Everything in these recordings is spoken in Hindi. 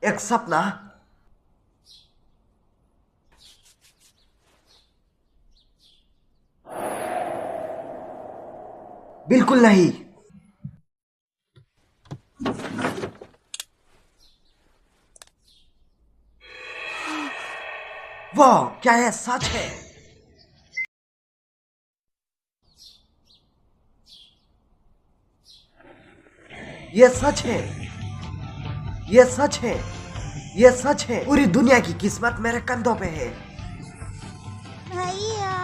एक सपना? बिल्कुल नहीं। वाह, क्या यह सच है? यह सच है। यह सच है। यह सच है। पूरी दुनिया की किस्मत मेरे कंधों पे है। भैया।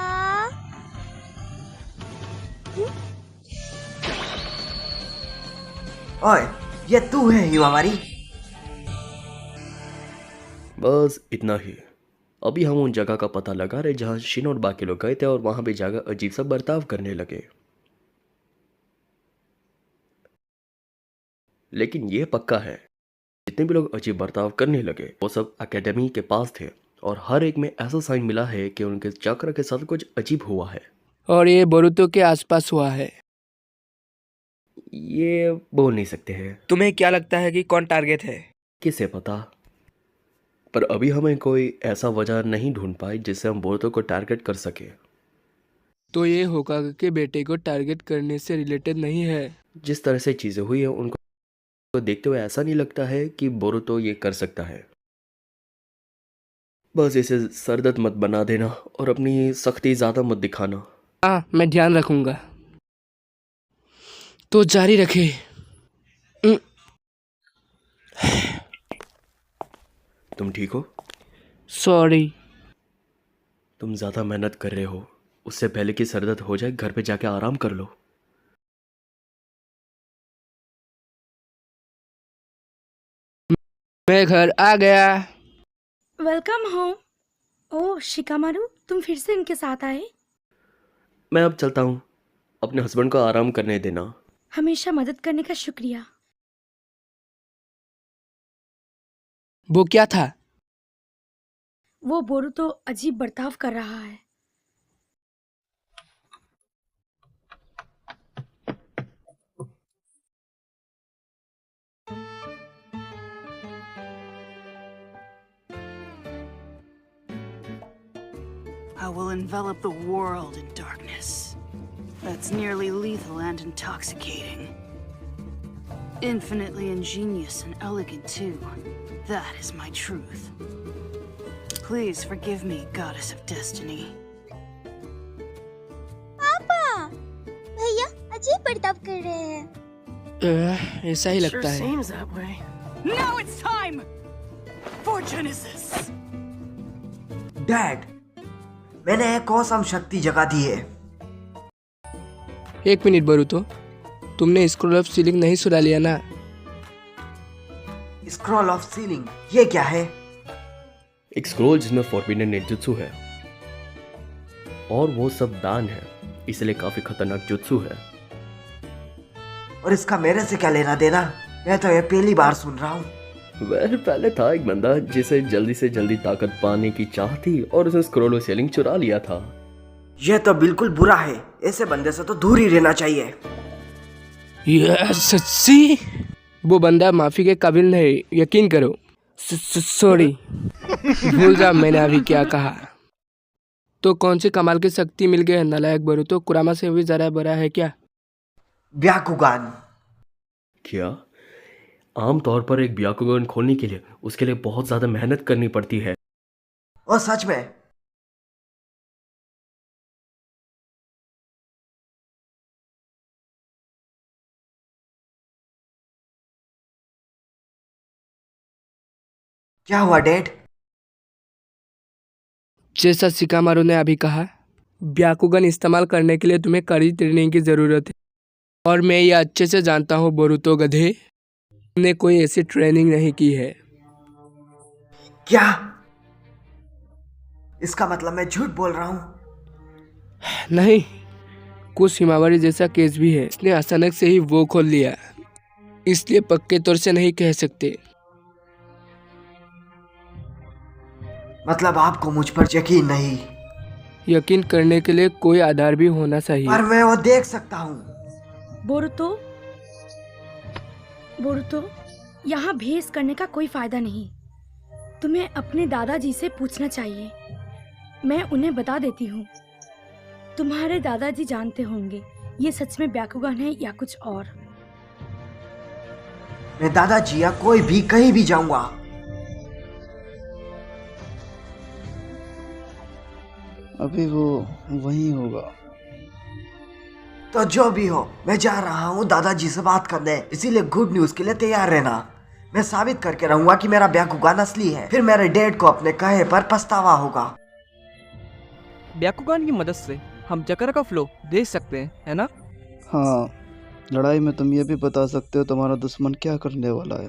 ओए, ये तू है हिमावारी? बस इतना ही। अभी हम उन जगह का पता लगा रहे जहां शिन और बाकी लोग गए थे और वहां भी जगह अजीब सा बर्ताव करने लगे। लेकिन यह पक्का है, जितने भी लोग अजीब बर्ताव करने लगे वो सब एकेडमी के पास थे और हर एक में ऐसा साइन मिला है कि उनके चक्र के साथ कुछ अजीब हुआ है। और ये बोरुतो के आसपास हुआ है। ये बोल नहीं सकते हैं। तुम्हें क्या लगता है कि कौन टारगेट है? किसे पता, पर अभी हमें कोई ऐसा वजह नहीं ढूंढ पाई जिससे हम बोरुतो को टारगेट कर सके। तो ये होकागे के बेटे को टारगेट करने से रिलेटेड नहीं है। जिस तरह से चीजें हुई है उनको देखते हुए ऐसा नहीं लगता है कि बोरुतो ये कर सकता है। बस इसे सरदर्द मत बना देना और अपनी सख्ती ज्यादा मत दिखाना। हाँ, मैं ध्यान रखूंगा। तो जारी रखे। तुम ठीक हो? सॉरी। तुम ज्यादा मेहनत कर रहे हो। उससे पहले कि सरदर्द हो जाए घर पे जाके आराम कर लो। मैं घर आ गया। Welcome home. ओह शिकामारू, तुम फिर से इनके साथ आए। मैं अब चलता हूँ। अपने हस्बैंड को आराम करने देना। हमेशा मदद करने का शुक्रिया। वो क्या था? वो बोरुतो अजीब बर्ताव कर रहा है। I will envelop the world in darkness. That's nearly lethal and intoxicating. Infinitely ingenious and elegant too. That is my truth. Please forgive me, Goddess of Destiny. पापा, भैया अजीब बर्ताव कर रहे हैं। ऐसा ही लगता है। seems that way. Now it's time for Genesis. Dad, मैंने एक औसम शक्ति जगा दी है। एक मिनट बोरुतो, तुमने स्क्रॉल ऑफ सीलिंग नहीं सुना लिया ना? स्क्रॉल ऑफ सीलिंग, ये क्या है? एक स्क्रोल जिसमें फॉरबिडन नेजुत्सु है और वो सब दान है, इसलिए काफी खतरनाक जुत्सु है। और इसका मेरे से क्या लेना देना? मैं तो ये पहली बार सुन रहा हूँ। वह पहले था एक बंदा जिसे जल्दी से जल्दी ताकत पाने की चाह थी और उसने स्क्रोल ऑफ सीलिंग चुरा लिया था। यह तो बिल्कुल बुरा है। ऐसे बंदे से तो दूर ही रहना चाहिए। सच्ची? वो बंदा माफी के काबिल नहीं, यकीन करो। सॉरी। भूल जा मैंने अभी क्या कहा। तो कौन सी कमाल की शक्ति मिल गई है नालायक बोरुतो? कुरामा से भी जरा बड़ा है क्या? ब्याकुगान। क्या? आमतौर पर एक ब्याकुगन खोलने के लिए उसके लिए बहुत ज्यादा मेहनत करनी पड़ती है। और सच में क्या हुआ डैड? जैसा शिकामारू ने अभी कहा, ब्याकुगन इस्तेमाल करने के लिए तुम्हें कड़ी ट्रेनिंग की जरूरत है। और मैं ये अच्छे से जानता हूँ बोरुतो गधे, तुमने कोई ऐसी ट्रेनिंग नहीं की है। क्या? इसका मतलब मैं झूठ बोल रहा हूँ? नहीं, कुछ हिमावरी जैसा केस भी है। इसने अचानक से ही वो खोल लिया, इसलिए पक्के तौर से नहीं कह सकते। मतलब आपको मुझ पर यकीन नहीं? यकीन करने के लिए कोई आधार भी होना चाहिए। पर मैं वो देख सकता हूँ। बोरुतो, बोरुतो, यहाँ भेस करने का कोई फायदा नहीं। तुम्हें अपने दादाजी से पूछना चाहिए। मैं उन्हें बता देती हूँ। तुम्हारे दादाजी जानते होंगे ये सच में ब्याकुगान है या कुछ और। मैं दादाजी या कोई भी कहीं भी जाऊंगा। अभी वो वहीं होगा। तो जो भी हो, मैं जा रहा हूँ दादाजी से बात करने, इसीलिए गुड न्यूज के लिए तैयार रहना। मैं साबित करके रहूंगा कि मेरा ब्याकुगान असली है। फिर मेरे डैड को अपने कहे पर पछतावा होगा। ब्याकुगान की मदद से हम चक्र का फ्लो देख सकते हैं, है ना? हाँ, लड़ाई में तुम ये भी बता सकते हो तुम्हारा दुश्मन क्या करने वाला है।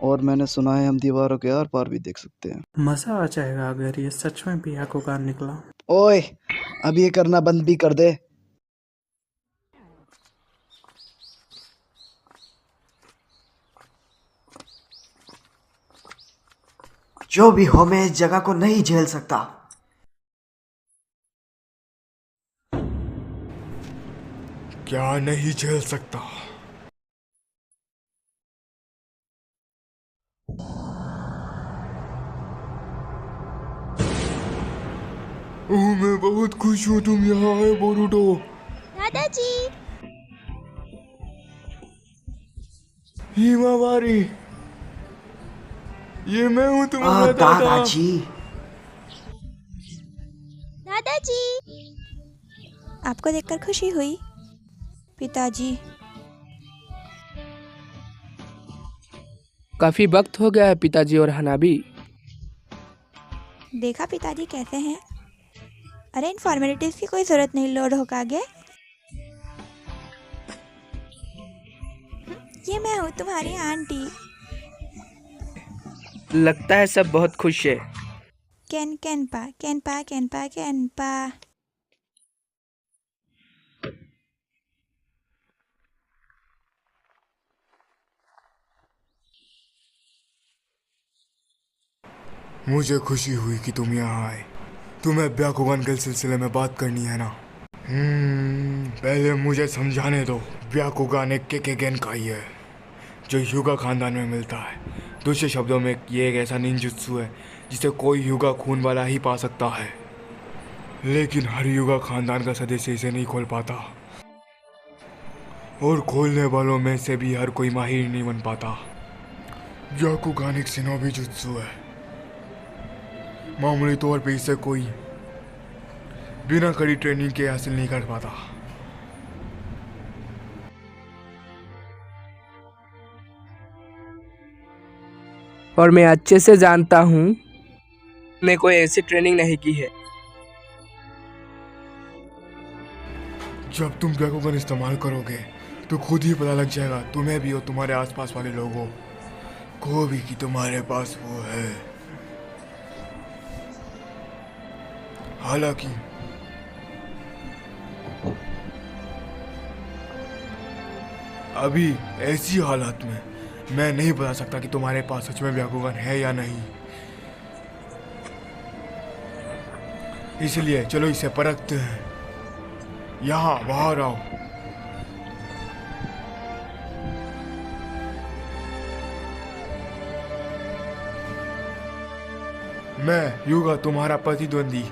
और मैंने सुना है हम दीवारों के आर पार भी देख सकते हैं। मजा आ जाएगा अगर ये सच में ब्याकुगान निकला। ओए, अब ये करना बंद भी कर दे। जो भी हो, मैं इस जगह को नहीं झेल सकता। क्या नहीं झेल सकता? ओह, मैं बहुत खुश हूँ तुम यहाँ आए बोरुटो। दादाजी। हिमावारी, ये मैं हूँ तुम्हारा दादा। दादाजी। दादाजी, आपको देखकर खुशी हुई। पिताजी, काफी वक्त हो गया है पिताजी और हनाबी। देखा पिताजी कैसे हैं? अरे इन फॉर्मेलिटीज की कोई जरूरत नहीं, लोड होकर आगे। ये मैं हूँ तुम्हारी आंटी। लगता है सब बहुत खुश है। केनपा केनपा केनपा केनपा। मुझे खुशी हुई कि तुम यहाँ आए। तुम्हें ब्याकुगान के सिलसिले में बात करनी है ना? पहले मुझे समझाने दो। ब्याकुगान एक केकेगेन काई है जो युगा खानदान में मिलता है। दूसरे शब्दों में ये एक ऐसा निंजुत्सु है जिसे कोई युगा खून वाला ही पा सकता है, लेकिन हर युगा खानदान का सदस्य इसे नहीं खोल पाता, और खोलने वालों में से भी हर कोई माहिर नहीं बन पाता। ब्याकुगान एक शिनोबी जुत्सु है। मामूली तौर पे इसे कोई बिना कड़ी ट्रेनिंग के हासिल नहीं कर पाता। और मैं अच्छे से जानता हूँ मैं कोई ऐसी ट्रेनिंग नहीं की है। जब तुम ब्याकुगान इस्तेमाल करोगे तो खुद ही पता लग जाएगा तुम्हें भी और तुम्हारे आसपास वाले लोगों को भी कि तुम्हारे पास वो है। हालांकि अभी ऐसी हालत में मैं नहीं बता सकता कि तुम्हारे पास सच में ब्याकुगान है या नहीं। इसलिए चलो इसे परखते हैं। यहाँ बाहर आओ। मैं युगा तुम्हारा प्रतिद्वंदी